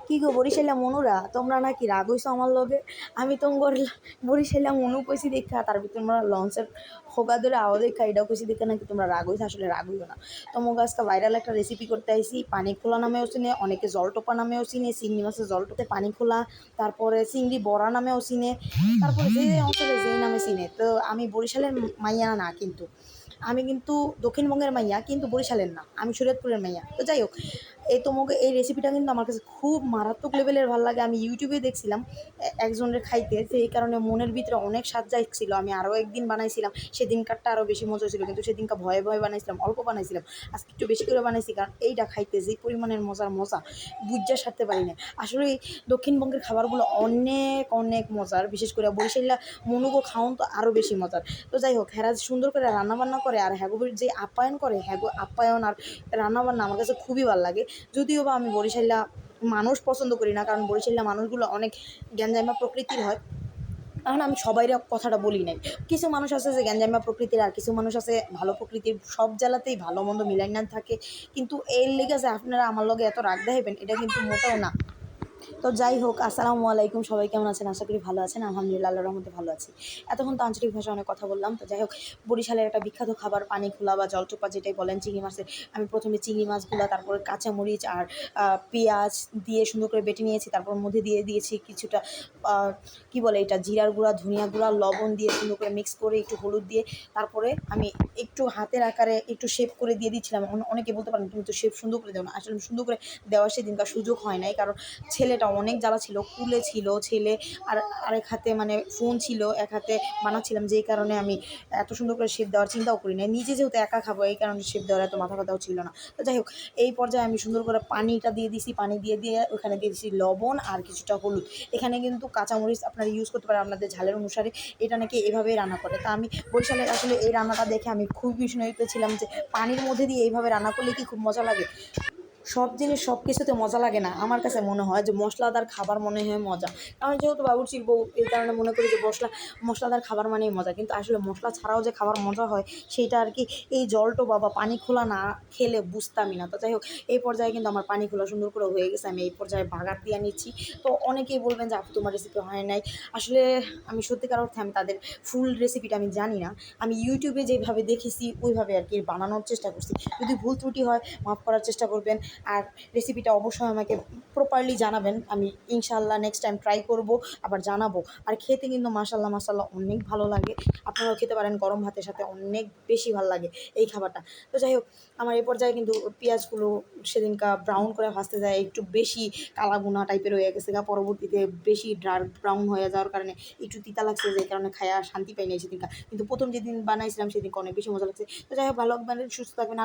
কি গো বরিশাইলা মনুরা তোমরা নাকি রাগ হইছো আমার লগে? আমি তোমার বরিশাইলা মনু কইছি দেখা তার ভিতর তোমরা লঞ্চের হোগা ধরে আওয়াজ দেখা এটাও কইছি দেখা নাকি তোমরা রাগ হইছো। আসলে রাগ হইও না। তোমাকে আজকে ভাইরাল একটা রেসিপি করতে আইছি। পানি খোলা নামেও চিনে, অনেকে জলটোপা নামেও চিনে, চিংড়ি মাছের জলটোপে পানি খোলা, তারপরে চিংড়ি বড়া নামেও চিনে, তারপরে যে অঞ্চলে যেই নামে চিনে। তো আমি বরিশালের মাইয়া না, কিন্তু আমি কিন্তু দক্ষিণবঙ্গের মাইয়া, কিন্তু বরিশালের না, আমি শরীয়তপুরের মাইয়া। তো যাই হোক, এই তোমাকে এই রেসিপিটা কিন্তু আমার কাছে খুব মারাত্মক লেভেলের ভালো লাগে। আমি ইউটিউবে দেখছিলাম একজনের খাইতে, যে এই কারণে মনের ভিতরে অনেক স্বাদ যাচ্ছিল। আমি আরও একদিন বানাইছিলাম, সেদিনকারটা আরও বেশি মজা ছিল, কিন্তু সেদিনকার ভয়ে ভয়ে বানাইছিলাম, অল্প বানাইছিলাম। আজকে একটু বেশি করে বানাইছি, কারণ এইটা খাইতে যে পরিমাণের মজা বুঝা সারতে পারি না। আসলে এই দক্ষিণবঙ্গের খাবারগুলো অনেক অনেক মজার, বিশেষ করে বরিশাল্লা মনুগো খাওন তো আরও বেশি মজার। তো যাই হোক, হেরা সুন্দর করে রান্নাবান্না করে আর হ্যাগোবির যে আপ্যায়ন করে, হ্যাগো আপ্যায়ন আর রান্নাবান্না আমার কাছে খুবই ভালো লাগে। যদিও বা আমি বরিশাল্লা মানুষ পছন্দ করি না, কারণ বরিশাল্লা মানুষগুলো অনেক গ্যাঞ্জামা প্রকৃতির হয়। এখন আমি সবাইরা কথাটা বলি নাই, কিছু মানুষ আছে যে গ্যাঞ্জামা প্রকৃতির, আর কিছু মানুষ আছে ভালো প্রকৃতির। সব জেলাতেই ভালো মন্দ মিলাইনা থাকে, কিন্তু এর লেগে যে আপনারা আমার লগে এত রাগ দেখাইবেন এটা কিন্তু মোটেও না। তো যাই হোক, আসসালামু আলাইকুম, সবাই কেমন আছেন? আশা করি ভালো আছেন। আলহামদুলিল্লাহ, আল্লাহর রহমতে ভালো আছি। এতক্ষণ তো আঞ্চলিক ভাষায় অনেক কথা বললাম। তো যাই হোক, বরিশালের একটা বিখ্যাত খাবার পানি খোলা বা জলচোপা যেটাই বলেন, চিংড়ি মাছের। আমি প্রথমে চিংড়ি মাছগুলো, তারপরে কাঁচামরিচ আর পেঁয়াজ দিয়ে সুন্দর করে বেটে নিয়েছি। তারপর মধ্যে দিয়ে দিয়েছি কিছুটা কি বলে এটা, জিরার গুঁড়া, ধনিয়া গুঁড়া, লবণ দিয়ে সুন্দর করে মিক্স করে, একটু হলুদ দিয়ে তারপরে আমি একটু হাতের আকারে একটু শেপ করে দিয়ে দিচ্ছিলাম। অনেকে বলতে পারেন তুমি তো শেপ সুন্দর করে দেও না। আসলে সুন্দর করে দেওয়ার সেদিনকার সুযোগ হয় নাই, কারণ ছেলেটা অনেক জ্বালা ছিল, কুলে ছিল ছেলে, আর আরেক হাতে মানে ফোন ছিল, এক হাতে বানাচ্ছিলাম, যেই কারণে আমি এত সুন্দর করে শেপ দেওয়ার চিন্তাও করি নাই। নিজে যেহেতু একা খাবো, এই কারণে শেপ দেওয়ার এত মাথা কথাও ছিল না। তো যাই হোক, এই পর্যায়ে আমি সুন্দর করে পানিটা দিয়ে দিছি, পানি দিয়ে দিয়ে ওখানে দিয়ে দিছি লবণ আর কিছুটা হলুদ। এখানে কিন্তু কাঁচামরিচ আপনারা ইউজ করতে পারেন আপনাদের ঝালের অনুসারে। এটা নাকি এভাবেই রান্না করে। তা আমি বরিশালের আসলে এই রান্নাটা দেখে আমি খুব বিস্মিত ছিলাম, যে পানির মধ্যে দিয়ে এইভাবে রান্না করলে কি খুব মজা লাগে? সব জিনিস সব কিছুতে মজা লাগে না। আমার কাছে মনে হয় যে মশলাদার খাবার মনে হয় মজা। আমি যেহেতু বাবুর্চির বউ, এই কারণে মনে করি যে মশলাদার খাবার মানেই মজা। কিন্তু আসলে মশলা ছাড়াও যে খাবার মজা হয়, সেইটা আর কি এই জলটো বা পানি খোলা না খেলে বুঝতামই না। তো যাই হোক, এই পর্যায়ে কিন্তু আমার পানি খোলা সুন্দর করে হয়ে গেছে। আমি এই পর্যায়ে বাগার দিয়ে নিচ্ছি। তো অনেকেই বলবেন যে আপু তোমার রেসিপি হয় নাই। আসলে আমি সত্যিকার অর্থে আমি তাদের ফুল রেসিপিটা আমি জানি না। আমি ইউটিউবে যেভাবে দেখেছি ওইভাবে আর কি বানানোর চেষ্টা করছি। যদি ভুল ত্রুটি হয় মাফ করার চেষ্টা করবেন। আর রেসিপিটা অবশ্যই আমাকে প্রপারলি জানাবেন। আমি ইনশাআল্লাহ নেক্সট টাইম ট্রাই করব, আবার জানাবো। আর খেতে কিন্তু মাশাআল্লাহ মাশাআল্লাহ অনেক ভালো লাগে। আপনারাও খেতে পারেন, গরম ভাতের সাথে অনেক বেশি ভালো লাগে এই খাবারটা। তো যাই হোক, আমার এই পর্যায়ে কিন্তু পেঁয়াজগুলো সেদিনকা ব্রাউন করে ভাজতে যায়, একটু বেশি কালাগুনা টাইপের হয়ে গেছে গা। পরবর্তীতে বেশি ডার্ক ব্রাউন হয়ে যাওয়ার কারণে একটু তিতা লাগছে, যে কারণে খায়া শান্তি পাই নাই সেদিনকা। কিন্তু প্রথম যেদিন বানাইছিলাম সেদিনকে অনেক বেশি মজা লাগছে। তো যাই হোক, ভালো থাকবেন, সুস্থ থাকবেন।